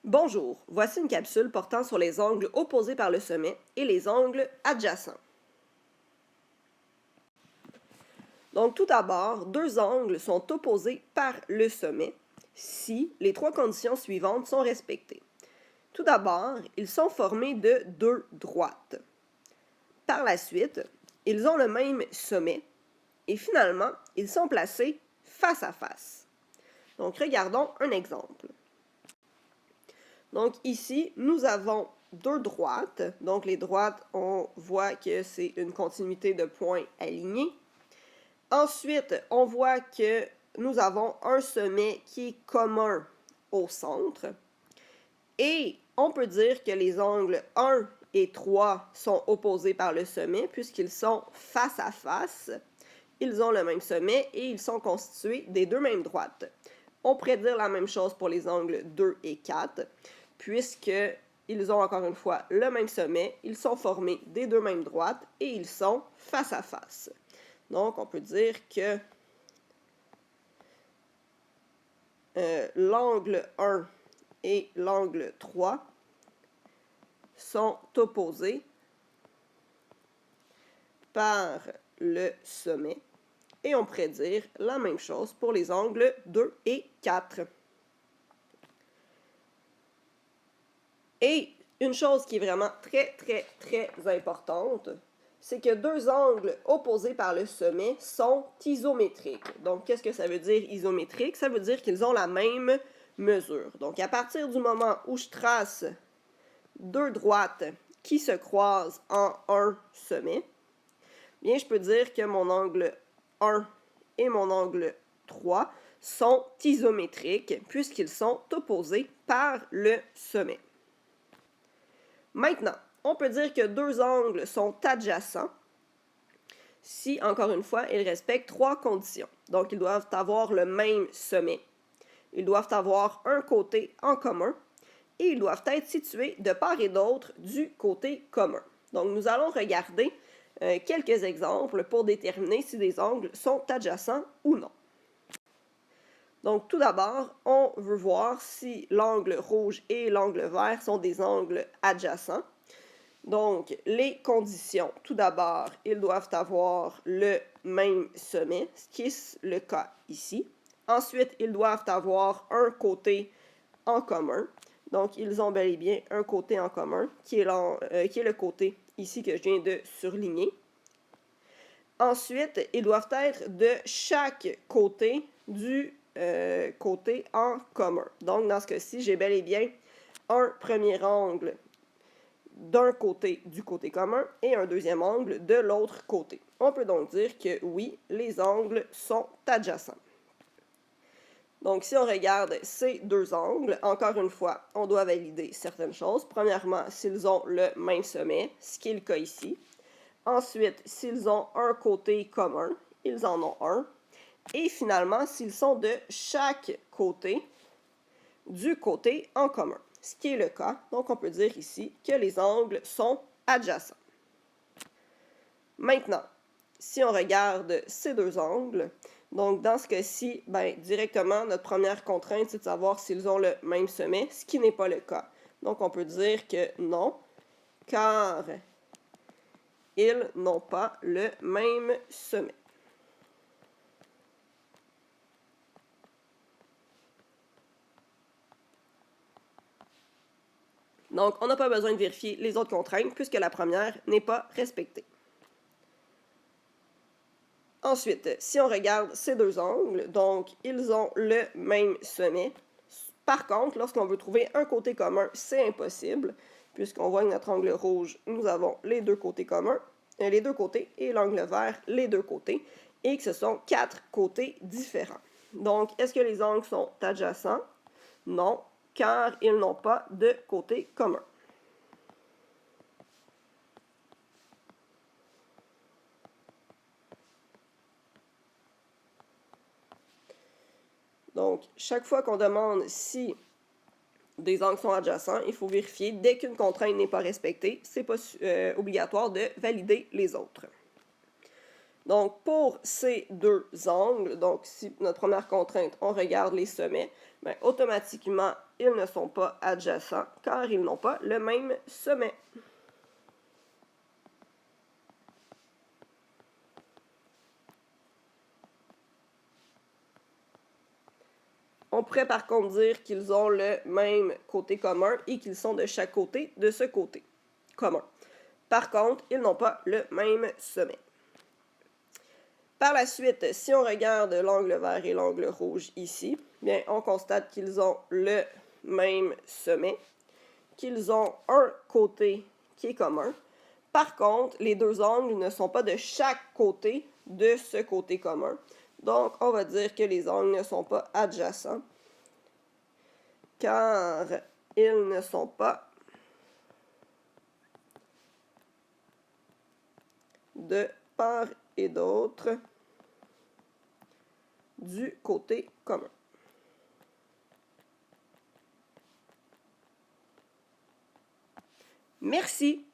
Bonjour, voici une capsule portant sur les angles opposés par le sommet et les angles adjacents. Donc tout d'abord, deux angles sont opposés par le sommet si les trois conditions suivantes sont respectées. Tout d'abord, ils sont formés de deux droites. Par la suite, ils ont le même sommet et finalement, ils sont placés face à face. Donc regardons un exemple. Donc ici, nous avons deux droites. Donc les droites, on voit que c'est une continuité de points alignés. Ensuite, on voit que nous avons un sommet qui est commun au centre. Et on peut dire que les angles 1 et 3 sont opposés par le sommet puisqu'ils sont face à face. Ils ont le même sommet et ils sont constitués des deux mêmes droites. On pourrait dire la même chose pour les angles 2 et 4, puisqu'ils ont encore une fois le même sommet, ils sont formés des deux mêmes droites et ils sont face à face. Donc, on peut dire que l'angle 1 et l'angle 3 sont opposés par le sommet. Et on pourrait dire la même chose pour les angles 2 et 4. Et une chose qui est vraiment très importante, c'est que deux angles opposés par le sommet sont isométriques. Donc, qu'est-ce que ça veut dire isométrique? Ça veut dire qu'ils ont la même mesure. Donc, à partir du moment où je trace deux droites qui se croisent en un sommet, bien, je peux dire que mon angle 1 et mon angle 3 sont isométriques puisqu'ils sont opposés par le sommet. Maintenant, on peut dire que deux angles sont adjacents si, encore une fois, ils respectent trois conditions. Donc, ils doivent avoir le même sommet, ils doivent avoir un côté en commun et ils doivent être situés de part et d'autre du côté commun. Donc, nous allons regarder quelques exemples pour déterminer si des angles sont adjacents ou non. Donc, tout d'abord, on veut voir si l'angle rouge et l'angle vert sont des angles adjacents. Donc, les conditions, tout d'abord, ils doivent avoir le même sommet, ce qui est le cas ici. Ensuite, ils doivent avoir un côté en commun. Donc, ils ont bel et bien un côté en commun, qui est le côté ici que je viens de surligner. Ensuite, ils doivent être de chaque côté du côté en commun. Donc, dans ce cas-ci, j'ai bel et bien un premier angle d'un côté du côté commun et un deuxième angle de l'autre côté. On peut donc dire que oui, les angles sont adjacents. Donc, si on regarde ces deux angles, encore une fois, on doit valider certaines choses. Premièrement, s'ils ont le même sommet, ce qui est le cas ici. Ensuite, s'ils ont un côté commun, ils en ont un. Et finalement, s'ils sont de chaque côté du côté en commun, ce qui est le cas. Donc, on peut dire ici que les angles sont adjacents. Maintenant, si on regarde ces deux angles, donc dans ce cas-ci, directement, notre première contrainte, c'est de savoir s'ils ont le même sommet, ce qui n'est pas le cas. Donc, on peut dire que non, car ils n'ont pas le même sommet. Donc, on n'a pas besoin de vérifier les autres contraintes puisque la première n'est pas respectée. Ensuite, si on regarde ces deux angles, donc ils ont le même sommet. Par contre, lorsqu'on veut trouver un côté commun, c'est impossible, puisqu'on voit que notre angle rouge, nous avons les deux côtés communs, les deux côtés, et l'angle vert, les deux côtés, et que ce sont quatre côtés différents. Donc, est-ce que les angles sont adjacents? Non, car ils n'ont pas de côté commun. Donc, chaque fois qu'on demande si des angles sont adjacents, il faut vérifier dès qu'une contrainte n'est pas respectée, c'est pas obligatoire de valider les autres. Donc, pour ces deux angles, donc si notre première contrainte, on regarde les sommets, automatiquement, ils ne sont pas adjacents car ils n'ont pas le même sommet. On pourrait par contre dire qu'ils ont le même côté commun et qu'ils sont de chaque côté de ce côté commun. Par contre, ils n'ont pas le même sommet. Par la suite, si on regarde l'angle vert et l'angle rouge ici, bien, on constate qu'ils ont le même sommet, qu'ils ont un côté qui est commun. Par contre, les deux angles ne sont pas de chaque côté de ce côté commun. Donc, on va dire que les angles ne sont pas adjacents, car ils ne sont pas de part et d'autre du côté commun. Merci.